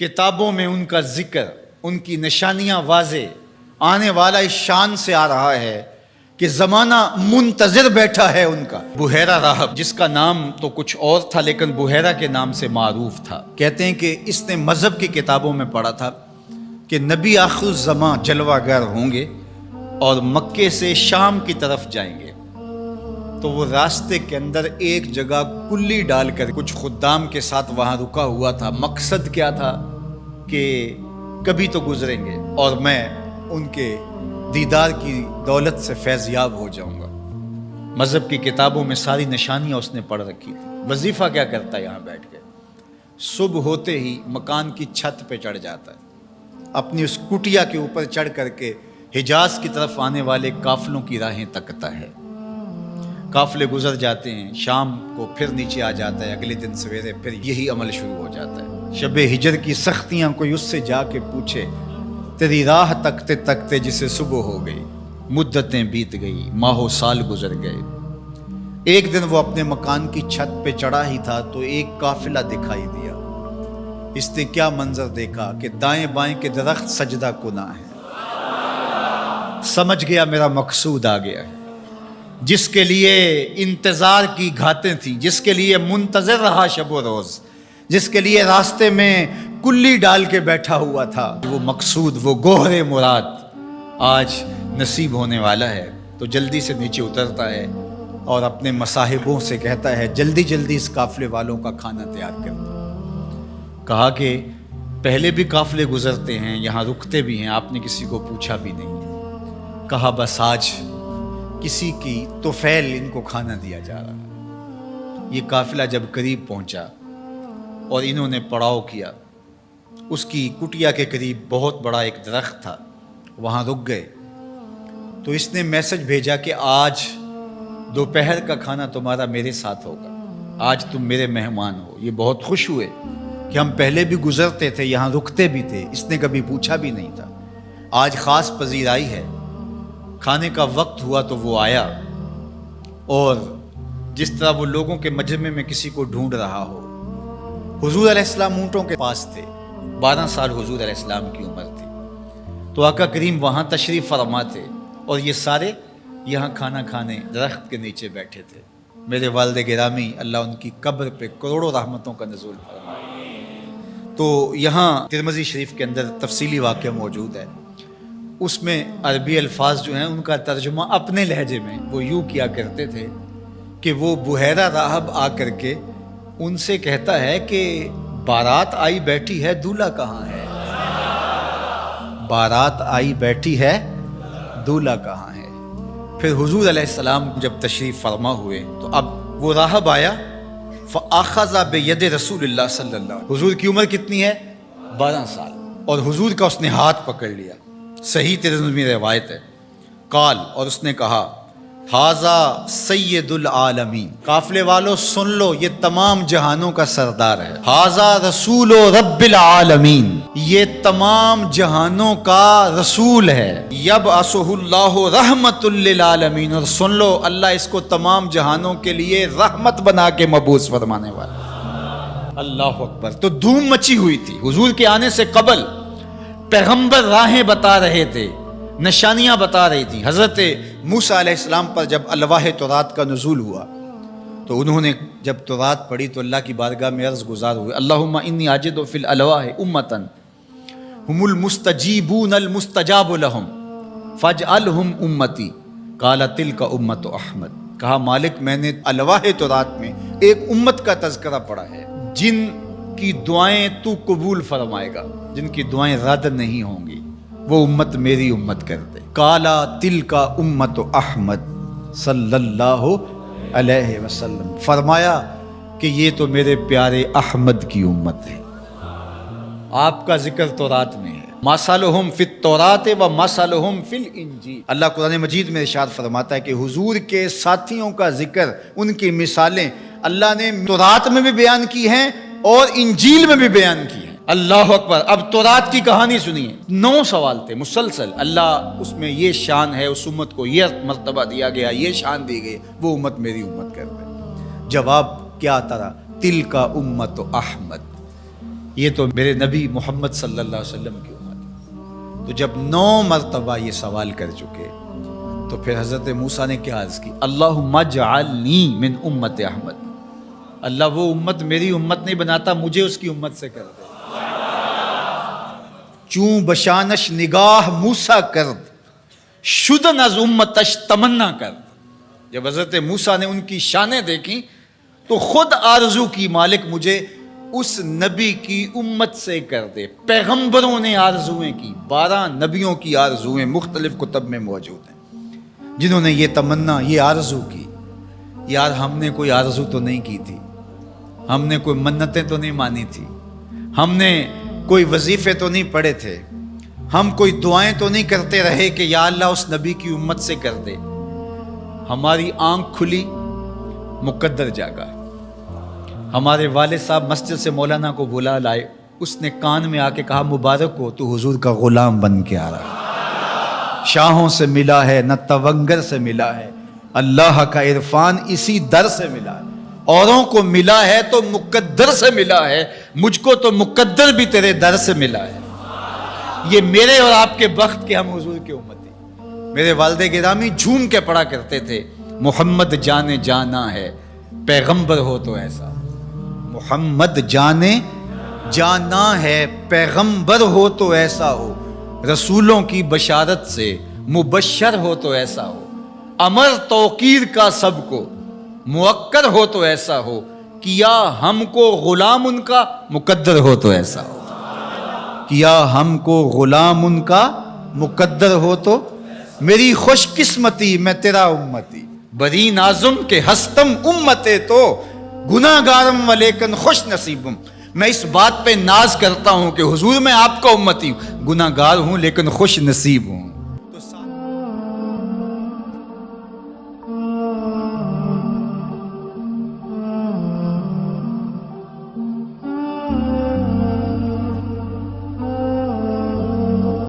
کتابوں میں ان کا ذکر، ان کی نشانیاں واضح، آنے والا اس شان سے آ رہا ہے کہ زمانہ منتظر بیٹھا ہے ان کا۔ بحیرہ راہب، جس کا نام تو کچھ اور تھا لیکن بحیرہ کے نام سے معروف تھا، کہتے ہیں کہ اس نے مذہب کی کتابوں میں پڑھا تھا کہ نبی آخر الزماں جلوہ گر ہوں گے اور مکے سے شام کی طرف جائیں گے، تو وہ راستے کے اندر ایک جگہ کلی ڈال کر کچھ خدام کے ساتھ وہاں رکا ہوا تھا۔ مقصد کیا تھا کہ کبھی تو گزریں گے اور میں ان کے دیدار کی دولت سے فیض یاب ہو جاؤں گا۔ مذہب کی کتابوں میں ساری نشانیاں اس نے پڑھ رکھی تھی۔ وظیفہ کیا کرتا ہے یہاں بیٹھ کے؟ صبح ہوتے ہی مکان کی چھت پہ چڑھ جاتا ہے، اپنی اس کٹیا کے اوپر چڑھ کر کے حجاز کی طرف آنے والے قافلوں کی راہیں تکتا ہے۔ قافلے گزر جاتے ہیں، شام کو پھر نیچے آ جاتا ہے، اگلے دن سویرے پھر یہی عمل شروع ہو جاتا ہے۔ شب ہجر کی سختیاں کوئی اس سے جا کے پوچھے، تیری راہ تکتے تکتے جسے صبح ہو گئی، مدتیں بیت گئی، ماہ و سال گزر گئے۔ ایک دن وہ اپنے مکان کی چھت پہ چڑھا ہی تھا تو ایک قافلہ دکھائی دیا۔ اس نے کیا منظر دیکھا کہ دائیں بائیں کے درخت سجدہ کناں ہیں۔ سمجھ گیا میرا مقصود آ گیا ہے، جس کے لیے انتظار کی گھاتیں تھیں، جس کے لیے منتظر رہا شب و روز، جس کے لیے راستے میں کلی ڈال کے بیٹھا ہوا تھا، وہ مقصود، وہ گوہر مراد آج نصیب ہونے والا ہے۔ تو جلدی سے نیچے اترتا ہے اور اپنے مصاحبوں سے کہتا ہے جلدی جلدی اس قافلے والوں کا کھانا تیار کر دو۔ کہا کہ پہلے بھی قافلے گزرتے ہیں، یہاں رکتے بھی ہیں، آپ نے کسی کو پوچھا بھی نہیں۔ کہا بس آج کسی کی توفیل ان کو کھانا دیا جا رہا ہے۔ یہ قافلہ جب قریب پہنچا اور انہوں نے پڑاؤ کیا، اس کی کٹیا کے قریب بہت بڑا ایک درخت تھا، وہاں رک گئے۔ تو اس نے میسج بھیجا کہ آج دوپہر کا کھانا تمہارا میرے ساتھ ہوگا، آج تم میرے مہمان ہو۔ یہ بہت خوش ہوئے کہ ہم پہلے بھی گزرتے تھے، یہاں رکتے بھی تھے، اس نے کبھی پوچھا بھی نہیں تھا، آج خاص پذیرائی ہے۔ کھانے کا وقت ہوا تو وہ آیا، اور جس طرح وہ لوگوں کے مجمع میں کسی کو ڈھونڈ رہا ہو۔ حضور علیہ السلام اونٹوں کے پاس تھے، 12 سال حضور علیہ السلام کی عمر تھی، تو آقا کریم وہاں تشریف فرما تھے اور یہ سارے یہاں کھانا کھانے درخت کے نیچے بیٹھے تھے۔ میرے والد گرامی، اللہ ان کی قبر پہ کروڑوں رحمتوں کا نزول فرمائے۔ تو یہاں ترمذی شریف کے اندر تفصیلی واقعہ موجود ہے، اس میں عربی الفاظ جو ہیں ان کا ترجمہ اپنے لہجے میں وہ یوں کیا کرتے تھے کہ وہ بحیرہ راہب آ کر کے ان سے کہتا ہے کہ بارات آئی بیٹھی ہے، دولہا کہاں ہے؟ بارات آئی بیٹھی ہے، دولہا کہاں ہے؟ پھر حضور علیہ السلام جب تشریف فرما ہوئے تو اب وہ راہب آیا، فَأَخَذَ بِيَدِ رسول اللہ صلی اللہ علیہ وسلم۔ حضور کی عمر کتنی ہے؟ 12 سال، اور حضور کا اس نے ہاتھ پکڑ لیا۔ صحیح ترمذی روایت ہے۔ قال، اور اس نے کہا، ھذا سید العالمین، قافلے والوں سن لو، یہ تمام جہانوں کا سردار ہے۔ ھذا رسول رب العالمین، یہ تمام جہانوں کا رسول ہے۔ یبعثہ اللہ رحمت للعالمین، اور سن لو اللہ اس کو تمام جہانوں کے لیے رحمت بنا کے مبعوث فرمانے والا۔ اللہ اکبر۔ تو دھوم مچی ہوئی تھی حضور کے آنے سے قبل، پیغمبر راہیں بتا رہے تھے، نشانیاں بتا رہی تھی۔ حضرت موسیٰ علیہ السلام پر جب الواح تورات کا نزول ہوا تو انہوں نے جب تورات پڑھی تو اللہ کی بارگاہ میں عرض گزار ہوئے، اللہم انی اجد فی الالواح امتا هم المستجیبون المستجاب لهم فاجعلهم امتی، قال تلک امت احمد۔ کہا مالک، میں نے الواح تورات میں ایک امت کا تذکرہ پڑھا ہے جن کی دعائیں تو قبول فرمائے گا، جن کی دعائیں رد نہیں ہوں گی، وہ امت میری امت کر دے۔ کالا تلک امت احمد صلی اللہ علیہ وسلم، فرمایا کہ یہ تو میرے پیارے احمد کی امت ہے۔ آپ کا ذکر تورات میں ہے، مثلہم فی التوراۃ و مثلہم فی الانجیل۔ اللہ قرآن مجید میں ارشاد فرماتا ہے کہ حضور کے ساتھیوں کا ذکر، ان کی مثالیں اللہ نے تورات میں بھی بیان کی ہیں اور انجیل میں بھی بیان کی ہیں۔ اللہ اکبر۔ اب تورات کی کہانی سنیے، 9 سوال تھے مسلسل، اللہ اس میں یہ شان ہے، اس امت کو یہ مرتبہ دیا گیا، یہ شان دی گئی، وہ امت میری امت کر دے۔ جواب کیا آتا رہا؟ تلک امت احمد، یہ تو میرے نبی محمد صلی اللہ علیہ وسلم کی امت ہے۔ تو جب 9 مرتبہ یہ سوال کر چکے تو پھر حضرت موسیٰ نے کیا عرض کی؟ اللہم اجعلنی من امت احمد، اللہ وہ امت میری امت نہیں بناتا، مجھے اس کی امت سے کر دے۔ چوں بشانش نگاہ موسیٰ کرد، شدن از امتش تمنا کرد۔ جب حضرت موسیٰ نے ان کی شانیں دیکھی تو خود آرزو کی، مالک مجھے اس نبی کی امت سے کر دے۔ پیغمبروں نے آرزویں کی، 12 نبیوں کی آرزویں مختلف کتب میں موجود ہیں، جنہوں نے یہ تمنا، یہ آرزو کی۔ یار ہم نے کوئی آرزو تو نہیں کی تھی، ہم نے کوئی منتیں تو نہیں مانی تھی، ہم نے کوئی وظیفے تو نہیں پڑھے تھے، ہم کوئی دعائیں تو نہیں کرتے رہے کہ یا اللہ اس نبی کی امت سے کر دے۔ ہماری آنکھ کھلی، مقدر جاگا۔ ہمارے والد صاحب مسجد سے مولانا کو بلا لائے، اس نے کان میں آ کے کہا مبارک ہو، تو حضور کا غلام بن کے آ رہا ہے، شاہوں سے ملا ہے نہ تونگر سے ملا ہے، اللہ کا عرفان اسی در سے ملا ہے۔ اوروں کو ملا ہے تو مقدر سے ملا ہے، مجھ کو تو مقدر بھی تیرے در سے ملا ہے۔ یہ میرے اور آپ کے بخت کے ہم حضور کی امتی۔ میرے والد گرامی جھوم کے پڑھا کرتے تھے، محمد جانے جانا ہے، پیغمبر ہو تو ایسا۔ محمد جانے جانا ہے، پیغمبر ہو تو ایسا ہو، رسولوں کی بشارت سے مبشر ہو تو ایسا ہو، امر توقیر کا سب کو موکر ہو تو ایسا ہو، کیا ہم کو غلام ان کا مقدر ہو تو ایسا ہو، کیا ہم کو غلام ان کا مقدر ہو تو۔ میری خوش قسمتی میں تیرا امتی، بری نازم کے ہستم امتے تو گناہ گارم و لیکن خوش نصیبم۔ میں اس بات پہ ناز کرتا ہوں کہ حضور میں آپ کا امتی ہوں، گناہ گار ہوں لیکن خوش نصیب ہوں۔